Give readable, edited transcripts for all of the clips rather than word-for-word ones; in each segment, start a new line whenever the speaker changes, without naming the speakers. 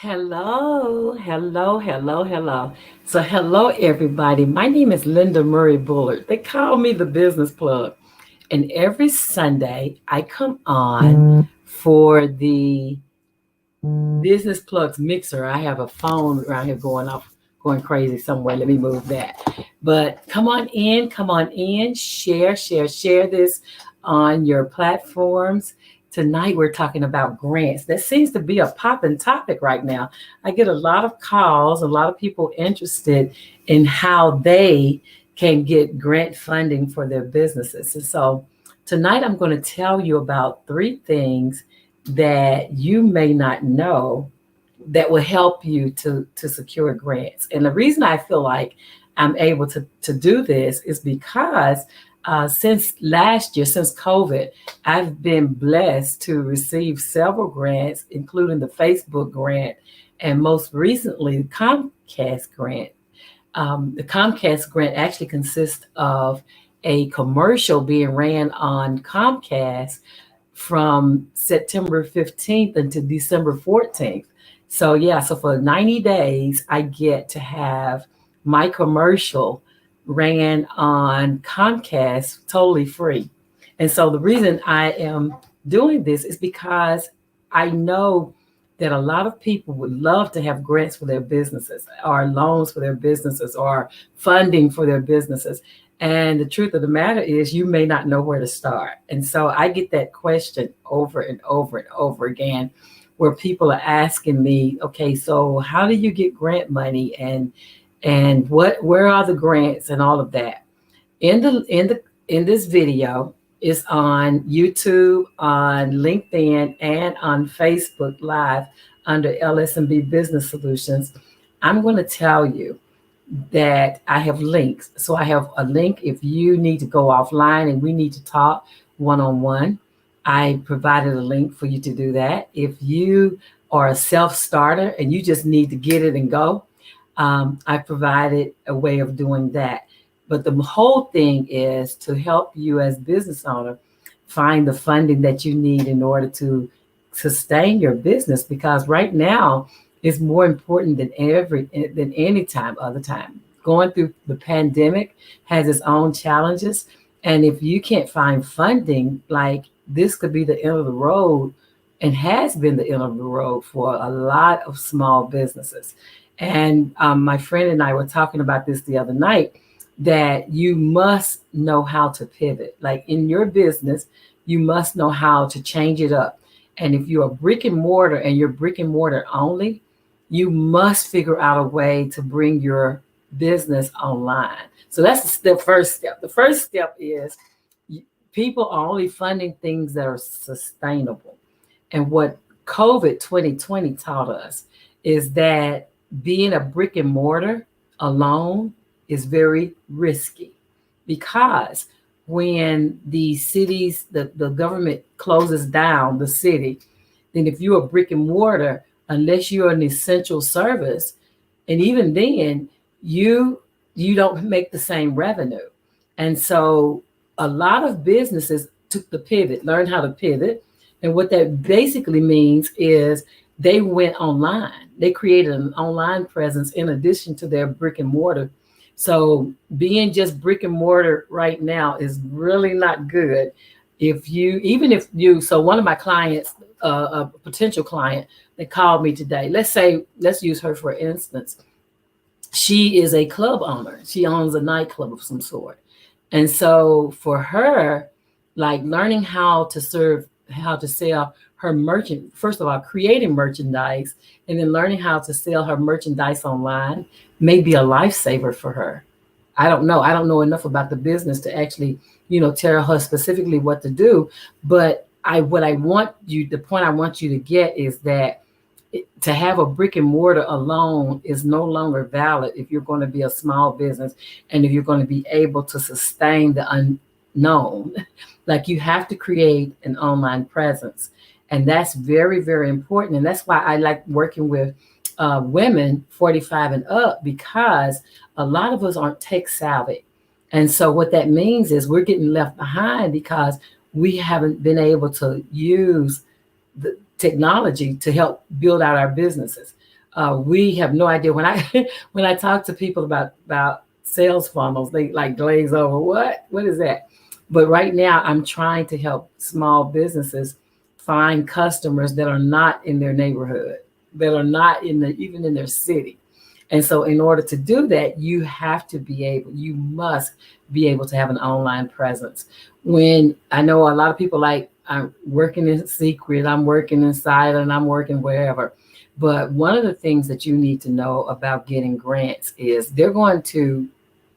Hello, hello, hello, hello. So, hello, everybody. My name is Linda Murray Bullard. They call me the business plug. And every Sunday, I come on for the business plugs mixer. I have a phone around here going off, going crazy somewhere. Let me move that. But come on in, share this on your platforms. Tonight we're talking about grants. That seems to be a popping topic right now. I get a lot of calls, a lot of people interested in how they can get grant funding for their businesses. And so tonight I'm going to tell you about three things that you may not know that will help you to secure grants. And the reason I feel like I'm able to do this is because since last year, since COVID, I've been blessed to receive several grants, including the Facebook grant and most recently the Comcast grant. The Comcast grant actually consists of a commercial being ran on Comcast from September 15th until December 14th. So yeah, so for 90 days, I get to have my commercial ran on Comcast totally free. And so the reason I am doing this is because I know that a lot of people would love to have grants for their businesses or loans for their businesses or funding for their businesses. And the truth of the matter is, you may not know where to start. And so I get that question over and over and over again, where people are asking me, okay, so how do you get grant money and where are the grants and all of that? In this video is on YouTube, on LinkedIn, and on Facebook Live under LSMB Business Solutions. I'm going to tell you that I have links. So I have a link if you need to go offline and we need to talk one-on-one. I provided a link for you to do that. If you are a self-starter and you just need to get it and go, I provided a way of doing that. But the whole thing is to help you as business owner find the funding that you need in order to sustain your business, because right now is more important than any time other time. Going through the pandemic has its own challenges, and if you can't find funding, like, this could be the end of the road, and has been the end of the road for a lot of small businesses. And my friend and I were talking about this the other night, that you must know how to pivot. Like in your business, you must know how to change it up. And if you're a brick and mortar and you're brick and mortar only, you must figure out a way to bring your business online. So that's the first step. The first step is people are only funding things that are sustainable. And what COVID 2020 taught us is that being a brick and mortar alone is very risky, because when the cities, the government closes down the city, then if you're a brick and mortar, unless you're an essential service, and even then, you don't make the same revenue. And so a lot of businesses took the pivot, learned how to pivot. And what that basically means is they went online. They created an online presence in addition to their brick and mortar. So being just brick and mortar right now is really not good. So one of my clients, a potential client that called me today, let's use her for instance. She is a club owner. She owns a nightclub of some sort. And so for her, like learning how to sell her merchant, first of all, creating merchandise and then learning how to sell her merchandise online may be a lifesaver for her. I don't know. I don't know enough about the business to actually, tell her specifically what to do. But the point I want you to get is that to have a brick and mortar alone is no longer valid if you're going to be a small business and if you're going to be able to sustain the unknown. Like, you have to create an online presence. And that's very, very important. And that's why I like working with women 45 and up, because a lot of us aren't tech savvy. And so what that means is we're getting left behind because we haven't been able to use the technology to help build out our businesses. We have no idea. When I when I talk to people about sales funnels, they like glaze over. What is that? But right now, I'm trying to help small businesses find customers that are not in their neighborhood, that are not in the even in their city. And so, in order to do that, you must be able to have an online presence. When I know a lot of people like, I'm working in secret, I'm working in silent, I'm working wherever. But one of the things that you need to know about getting grants is they're going to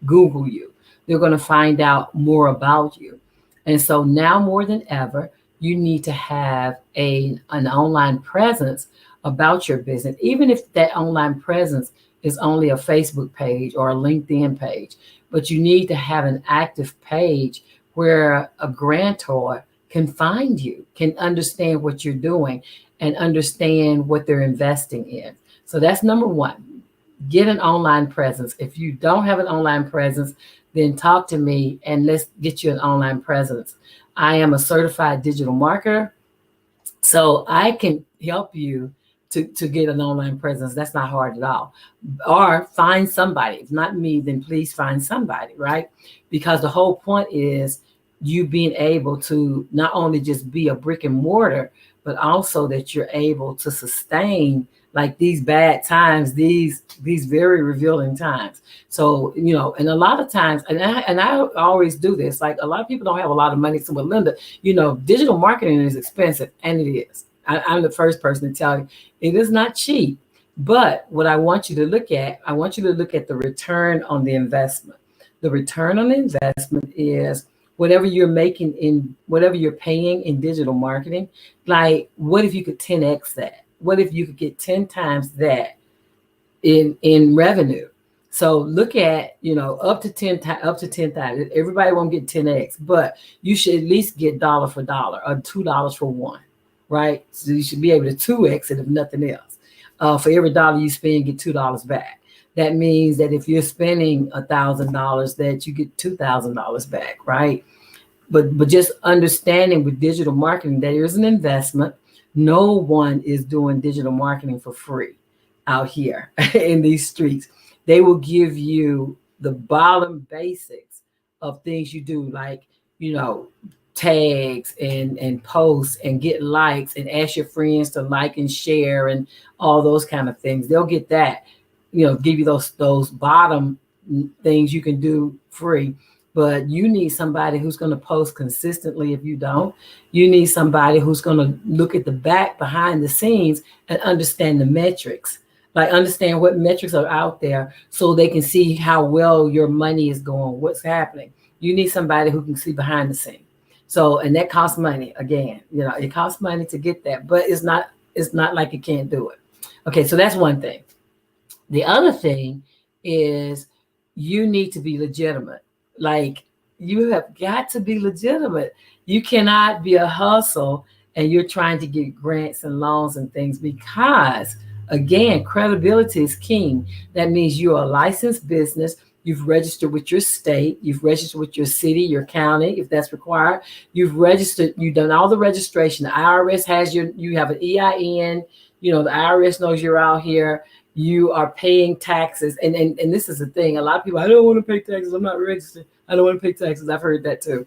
Google you. They're going to find out more about you. And so now more than ever, you need to have an online presence about your business, even if that online presence is only a Facebook page or a LinkedIn page. But you need to have an active page where a grantor can find you, can understand what you're doing, and understand what they're investing in. So that's number one. Get an online presence. If you don't have an online presence, then talk to me and let's get you an online presence. I am a certified digital marketer, so I can help you to get an online presence. That's not hard at all. Or find somebody. If not me, then please find somebody, right? Because the whole point is you being able to not only just be a brick and mortar, but also that you're able to sustain like these bad times, these very revealing times. So, and a lot of times, and I always do this, like a lot of people don't have a lot of money. So with Linda, digital marketing is expensive, and it is. I'm the first person to tell you it is not cheap. But what I want you to look at, the return on the investment. The return on the investment is whatever you're making in whatever you're paying in digital marketing. Like, what if you could 10x that? What if you could get 10 times that in revenue? So look at, up to 10,000. Everybody won't get 10x, but you should at least get dollar for dollar or $2 for one, right? So you should be able to 2x it if nothing else. For every dollar you spend, get $2 back. That means that if you're spending $1,000, that you get $2,000 back, right? But just understanding with digital marketing, there is an investment. No one is doing digital marketing for free out here in these streets. They will give you the bottom basics of things you do, like, tags and posts and get likes and ask your friends to like and share and all those kind of things. They'll get that, give you those bottom things you can do free. But you need somebody who's going to post consistently. If you don't, you need somebody who's going to look at the behind the scenes and understand the metrics, like understand what metrics are out there so they can see how well your money is going, what's happening. You need somebody who can see behind the scenes. So, and that costs money. Again, it costs money to get that, but it's not like you can't do it. Okay, so that's one thing. The other thing is you need to be legitimate. Like, you have got to be legitimate. You cannot be a hustle and you're trying to get grants and loans and things, because again, credibility is king. That means you're a licensed business. You've registered with your state. You've registered with your city, your county, if that's required. You've registered. You've done all the registration. The IRS has you have an EIN. The IRS knows you're out here. You are paying taxes. And this is the thing. A lot of people, I don't want to pay taxes. I'm not registered. I don't want to pay taxes. I've heard that too.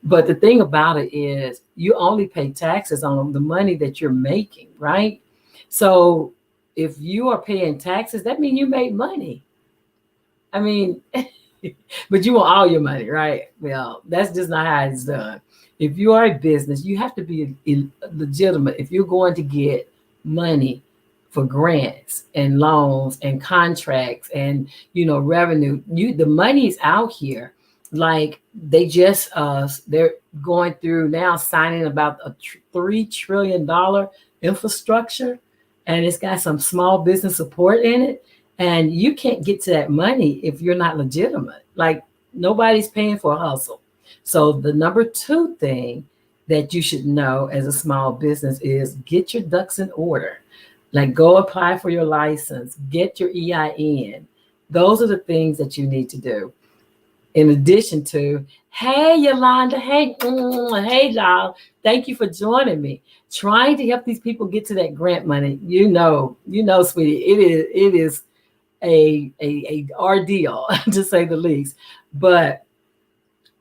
But the thing about it is you only pay taxes on the money that you're making, right? So if you are paying taxes, that means you made money. I mean, but you want all your money, right? Well, that's just not how it's done. If you are a business, you have to be legitimate. If you're going to get money for grants and loans and contracts and revenue, the money's out here. Like, they're going through now signing about a $3 trillion infrastructure, and it's got some small business support in it. And you can't get to that money if you're not legitimate. Like, nobody's paying for a hustle. So the number two thing that you should know as a small business is get your ducks in order. Like, go apply for your license, get your EIN. Those are the things that you need to do. In addition to, hey Yolanda, hey y'all, thank you for joining me. Trying to help these people get to that grant money. Sweetie, it is a ordeal to say the least. But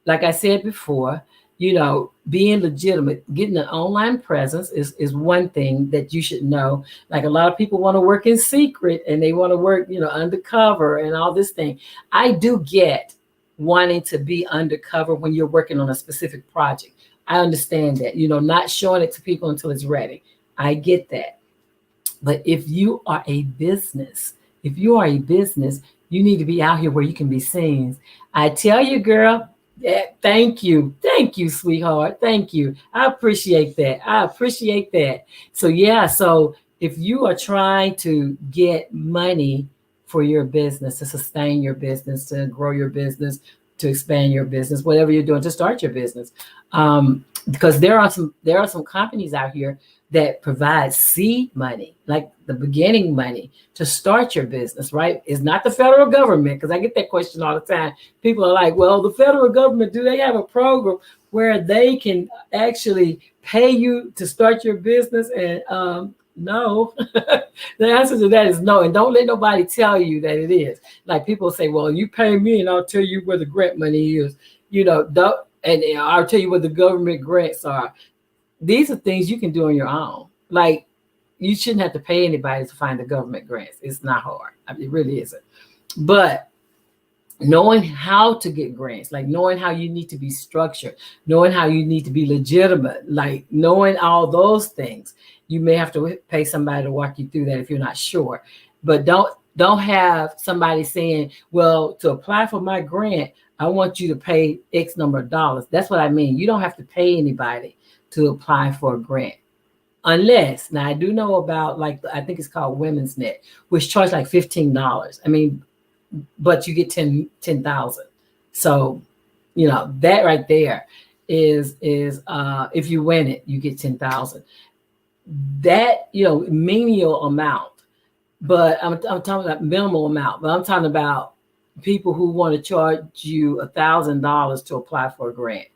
like I said before, being legitimate, getting an online presence is one thing that you should know. Like a lot of people want to work in secret and they want to work, undercover and all this thing. I do get wanting to be undercover when you're working on a specific project. I understand that, not showing it to people until it's ready. I get that. But if you are a business, you need to be out here where you can be seen. I tell you, girl, yeah, thank you, sweetheart. Thank you. I appreciate that. So yeah, so if you are trying to get money for your business, to sustain your business, to grow your business, to expand your business, whatever you're doing, to start your business, because there are some companies out here that provide seed money, like the beginning money to start your business, right? It's not the federal government, because I get that question all the time. People are like, well, the federal government, do they have a program where they can actually pay you to start your business? And no, the answer to that is no. And don't let nobody tell you that it is. Like people say, well, you pay me and I'll tell you where the grant money is, and I'll tell you what the government grants are. These are things you can do on your own. Like you shouldn't have to pay anybody to find the government grants. It's not hard. I mean, it really isn't. But knowing how to get grants, like knowing how you need to be structured, knowing how you need to be legitimate, like knowing all those things, you may have to pay somebody to walk you through that if you're not sure. But don't have somebody saying, well, to apply for my grant, I want you to pay X number of dollars. That's what I mean. You don't have to pay anybody to apply for a grant. Unless, now I do know about, like, I think it's called Women's Net, which charge like $15. I mean, but you get 10,000. So, that right there is if you win it, you get 10,000. That, menial amount, but I'm talking about minimal amount, but I'm talking about people who want to charge you $1,000 to apply for a grant,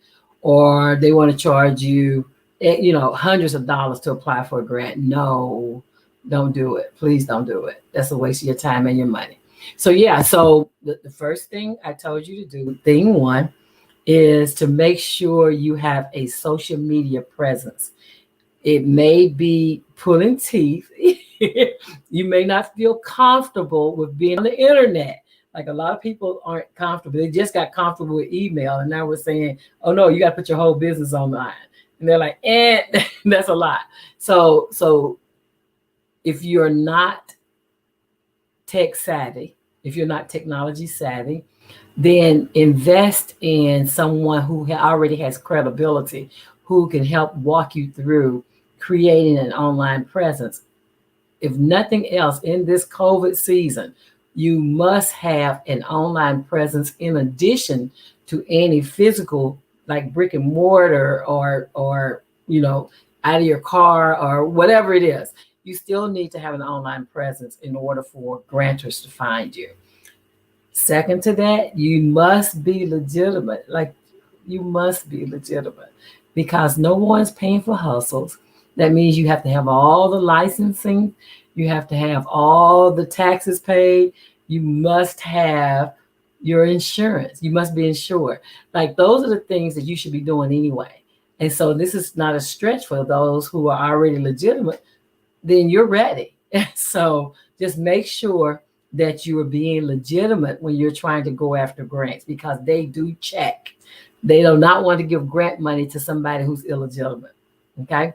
or they want to charge you, hundreds of dollars to apply for a grant. No, don't do it. Please don't do it. That's a waste of your time and your money. So yeah, so the first thing I told you to do, thing one, is to make sure you have a social media presence. It may be pulling teeth. You may not feel comfortable with being on the internet. Like a lot of people aren't comfortable. They just got comfortable with email. And now we're saying, oh no, you got to put your whole business online. And they're like, that's a lot. So if you're not tech savvy, if you're not technology savvy, then invest in someone who already has credibility, who can help walk you through creating an online presence. If nothing else, in this COVID season, you must have an online presence in addition to any physical, like brick and mortar or out of your car or whatever it is. You still need to have an online presence in order for grantors to find you. Second to that, you must be legitimate. Like, you must be legitimate, because no one's paying for hustles. That means you have to have all the licensing. You have to have all the taxes paid. You must have your insurance. You must be insured. Like, those are the things that you should be doing anyway. And so this is not a stretch for those who are already legitimate. Then you're ready. So just make sure that you are being legitimate when you're trying to go after grants, because they do check. They do not want to give grant money to somebody who's illegitimate. Okay.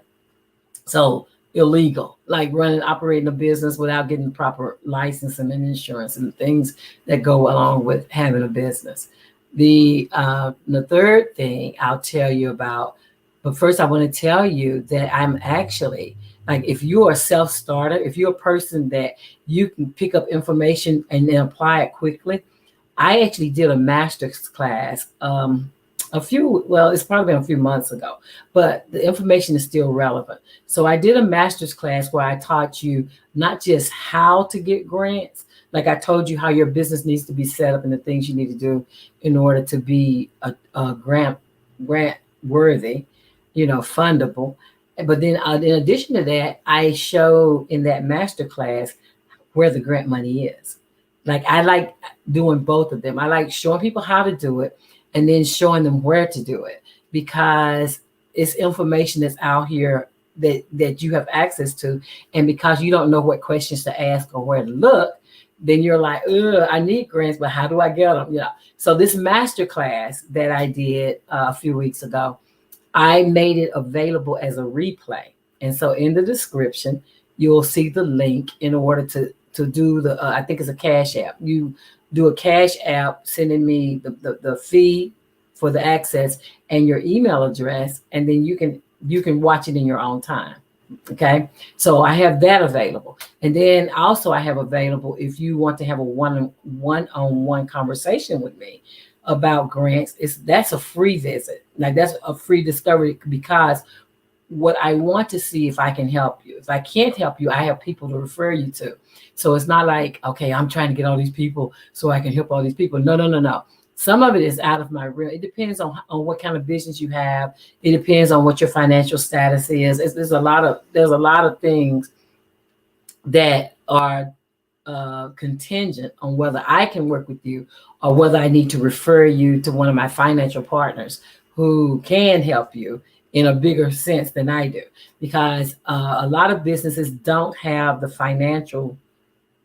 So illegal, like operating a business without getting proper licensing and insurance and things that go along with having a business. The third thing I'll tell you about, but first I want to tell you that I'm actually, like, if you're a self-starter, if you're a person that you can pick up information and then apply it quickly, I actually did a master's class it's probably been a few months ago, but the information is still relevant. So I did a master's class where I taught you not just how to get grants, Like I told you how your business needs to be set up and the things you need to do in order to be a grant worthy, fundable. But then in addition to that, I show in that master class where the grant money is. Like I like doing both of them. I like showing people how to do it and then showing them where to do it, because it's information that's out here that you have access to. And because you don't know what questions to ask or where to look, then you're like, I need grants, but how do I get them? So this master class that I did a few weeks ago, I made it available as a replay. And so in the description, you'll see the link in order to do the, I think it's a Cash App. You do a Cash App, sending me the fee for the access and your email address, and then you can watch it in your own time. Okay. So I have that available. And then also I have available, if you want to have a one-on-one conversation with me about grants, that's a free visit. Like that's a free discovery, because what I want to see if I can help you. If I can't help you, I have people to refer you to. So it's not like, okay, I'm trying to get all these people so I can help all these people. No. Some of it is out of my realm. It depends on what kind of business you have. It depends on what your financial status is. There's a lot of things that are contingent on whether I can work with you or whether I need to refer you to one of my financial partners who can help you in a bigger sense than I do. Because a lot of businesses don't have the financial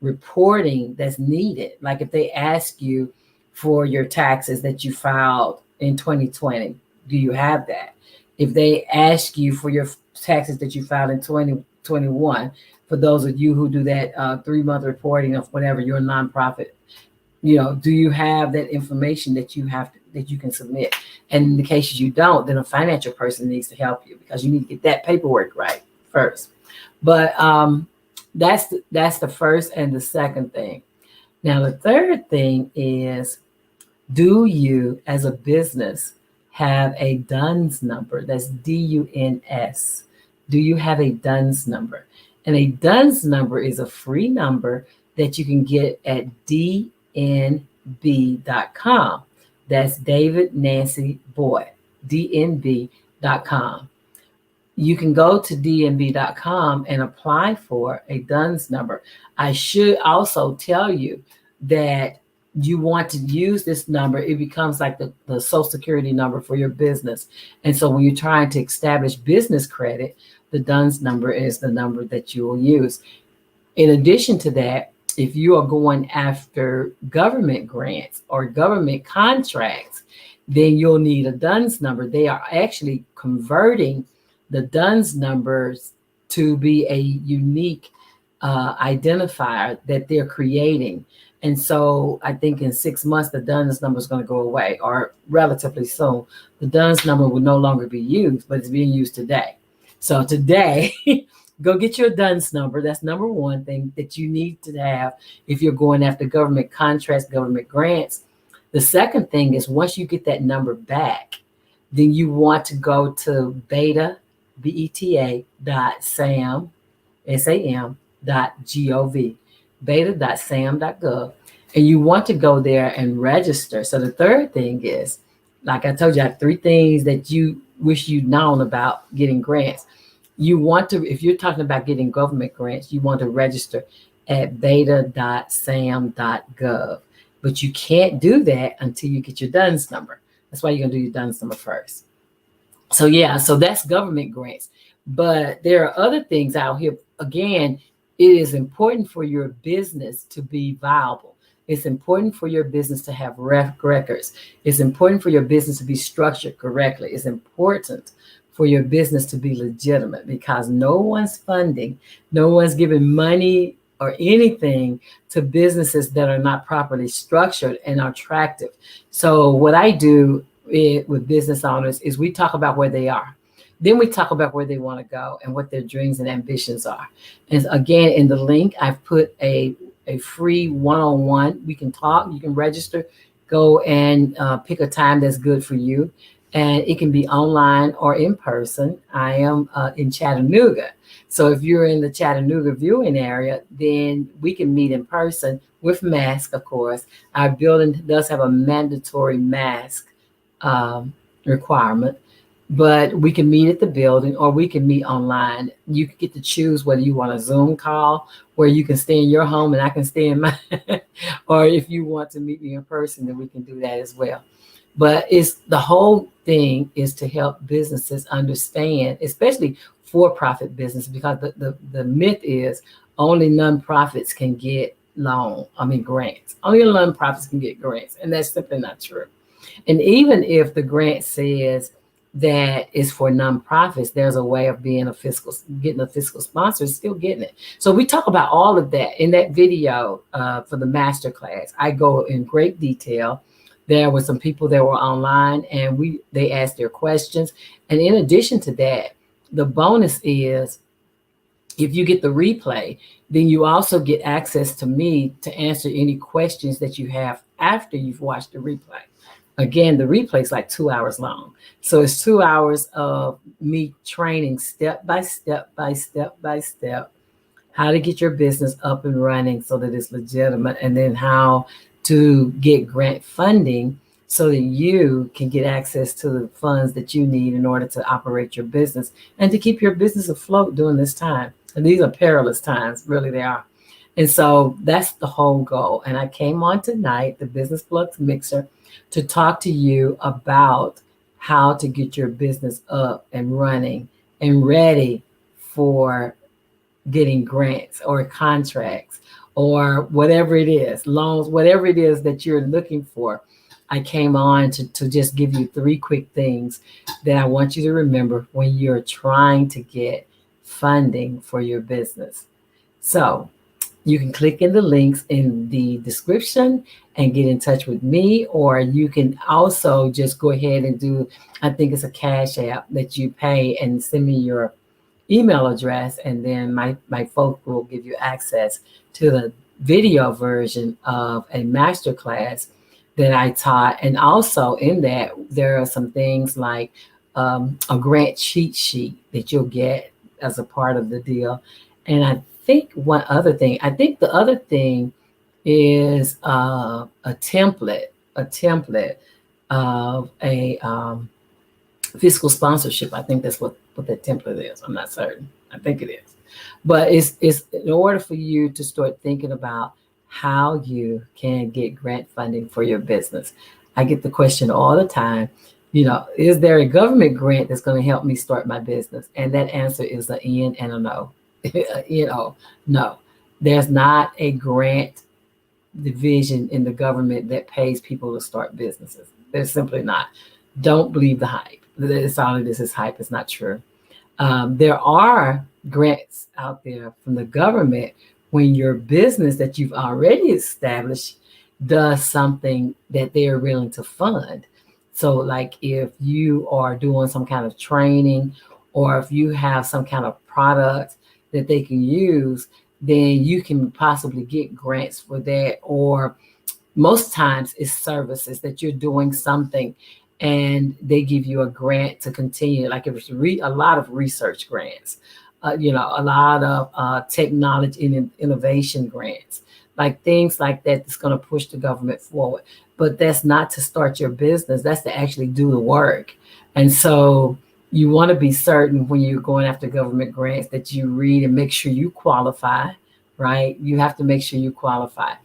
reporting that's needed. Like if they ask you for your taxes that you filed in 2020, do you have that? If they ask you for your taxes that you filed in 2021, for those of you who do that 3-month reporting of whatever your nonprofit, do you have that information that you can submit? And in the cases you don't, then a financial person needs to help you, because you need to get that paperwork right first. But that's the first and the second thing. Now the third thing is, do you as a business have a DUNS number? That's DUNS. Do you have a DUNS number? And a DUNS number is a free number that you can get at dnb.com. That's David Nancy Boy, dnb.com. You can go to dnb.com and apply for a DUNS number. I should also tell you that you want to use this number. It becomes like the social security number for your business. And so when you're trying to establish business credit, the DUNS number is the number that you will use. In addition to that, if you are going after government grants or government contracts, then you'll need a DUNS number. They are actually converting the DUNS numbers to be a unique identifier that they're creating. And so I think in 6 months, the DUNS number is going to go away, or relatively soon. The DUNS number will no longer be used, but it's being used today. So today, go get your DUNS number. That's number one thing that you need to have if you're going after government contracts, government grants. The second thing is, once you get that number back, then you want to go to beta.sam.gov, beta.sam.gov, and you want to go there and register. So the third thing is, like I told you, I have 3 things that you wish you'd known about getting grants. You want to, if you're talking about getting government grants, you want to register at beta.sam.gov. But you can't do that until you get your DUNS number. That's why you're going to do your DUNS number first. So yeah, so that's government grants. But there are other things out here. Again, it is important for your business to be viable. It's important for your business to have records. It's important for your business to be structured correctly. It's important for your business to be legitimate, because no one's funding, no one's giving money or anything to businesses that are not properly structured and attractive. So what I do with business owners is we talk about where they are. Then we talk about where they want to go and what their dreams and ambitions are. And again, in the link, I've put a free one-on-one. We can talk, you can register, go and pick a time that's good for you. and it can be online or in person. I am in Chattanooga. So if you're in the Chattanooga viewing area, then we can meet in person with mask, of course. Our building does have a mandatory mask um, requirement, but we can meet at the building or we can meet online. You can get to choose whether you want a Zoom call where you can stay in your home and I can stay in mine, or if you want to meet me in person, then we can do that as well. But it's the whole thing is to help businesses understand, especially for-profit business, because the myth is only nonprofits can get grants. Only nonprofits can get grants, and that's simply not true. And even if the grant says that is for nonprofits, there's a way of getting a fiscal sponsor, still getting it. So we talk about all of that in that video for the master class. I go in great detail. There were some people that were online, and they asked their questions. And in addition to that, the bonus is if you get the replay, then you also get access to me to answer any questions that you have after you've watched the replay. Again, the replay is like 2 hours long. So it's 2 hours of me training step by step by step by step how to get your business up and running so that it's legitimate, and then how to get grant funding so that you can get access to the funds that you need in order to operate your business and to keep your business afloat during this time. And these are perilous times, really they are. And so that's the whole goal. And I came on tonight, the Business Plugs Mixer, to talk to you about how to get your business up and running and ready for getting grants or contracts or whatever it is, loans, whatever it is that you're looking for. I came on to just give you 3 quick things that I want you to remember when you're trying to get funding for your business. So you can click in the links in the description and get in touch with me, or you can also just go ahead and do, I think it's a Cash App that you pay and send me your email address, and then my folk will give you access to the video version of a masterclass that I taught. And also in that, there are some things like a grant cheat sheet that you'll get as a part of the deal. And I think the other thing is a template of a fiscal sponsorship. I think that's what that template is. I'm not certain. I think it is. But it's in order for you to start thinking about how you can get grant funding for your business. I get the question all the time, is there a government grant that's going to help me start my business? And that answer is an N and a no. No. There's not a grant division in the government that pays people to start businesses. There's simply not. Don't believe the hype. It's all it is hype. It's not true. There are grants out there from the government when your business that you've already established does something that they are willing to fund. So like if you are doing some kind of training, or if you have some kind of product that they can use, then you can possibly get grants for that. Or most times it's services that you're doing something and they give you a grant to continue. Like it was a lot of research grants, a lot of technology and innovation grants, like things like that that's going to push the government forward. But that's not to start your business. That's to actually do the work. And so you want to be certain when you're going after government grants that you read and make sure you qualify, right? You have to make sure you qualify.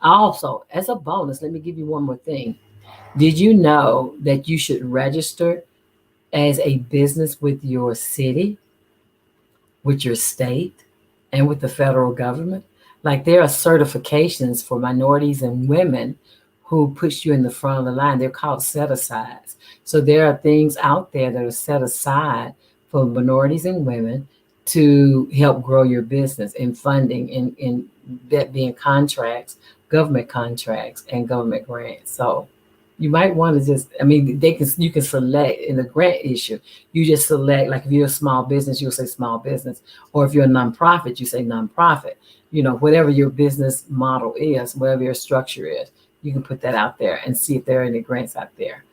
Also, as a bonus, let me give you one more thing. Did you know that you should register as a business with your city, with your state, and with the federal government? Like there are certifications for minorities and women who puts you in the front of the line. They're called set-asides. So there are things out there that are set aside for minorities and women to help grow your business in funding, in that being contracts, government contracts, and government grants. So you might want to you can select in the grant issue. You just select, like if you're a small business, you'll say small business. Or if you're a nonprofit, you say nonprofit. Whatever your business model is, whatever your structure is, you can put that out there and see if there are any grants out there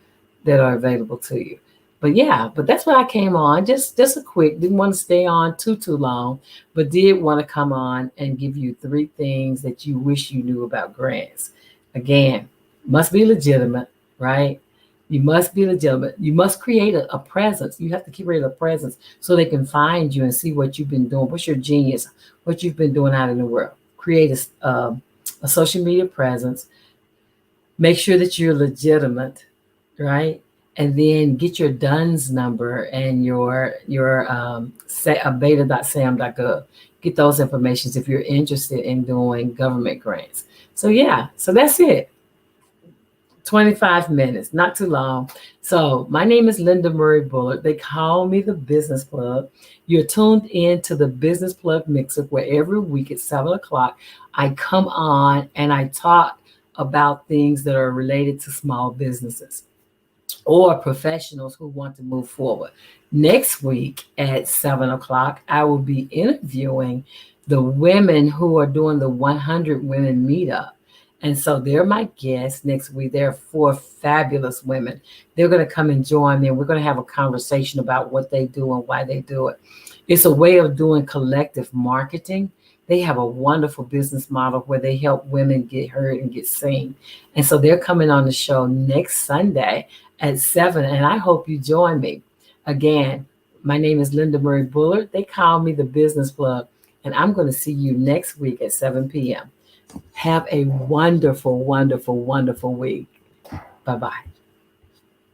that are available to you. But yeah, but that's what I came on. Just a quick, didn't want to stay on too long, but did want to come on and give you three things that you wish you knew about grants. Again, must be legitimate, right? You must be legitimate. You must create a presence. You have to create a presence so they can find you and see what you've been doing. What's your genius? What you've been doing out in the world. Create a social media presence. Make sure that you're legitimate, right? And then get your DUNS number and your beta.sam.gov. Get those informations if you're interested in doing government grants. So yeah, so that's it. 25 minutes, not too long. So my name is Linda Murray Bullard. They call me the Business Plug. You're tuned in to the Business Plug Mixer, where every week at 7 o'clock, I come on and I talk about things that are related to small businesses or professionals who want to move forward. Next week at 7 o'clock, I will be interviewing the women who are doing the 100 Women Meetup. And so they're my guests next week. There are four fabulous women. They're going to come and join me, and we're going to have a conversation about what they do and why they do it. It's a way of doing collective marketing. They have a wonderful business model where they help women get heard and get seen. And so they're coming on the show next Sunday at 7, and I hope you join me. Again, my name is Linda Murray Bullard. They call me the Business Plug, and I'm going to see you next week at 7 p.m. Have a wonderful, wonderful, wonderful week. Bye-bye.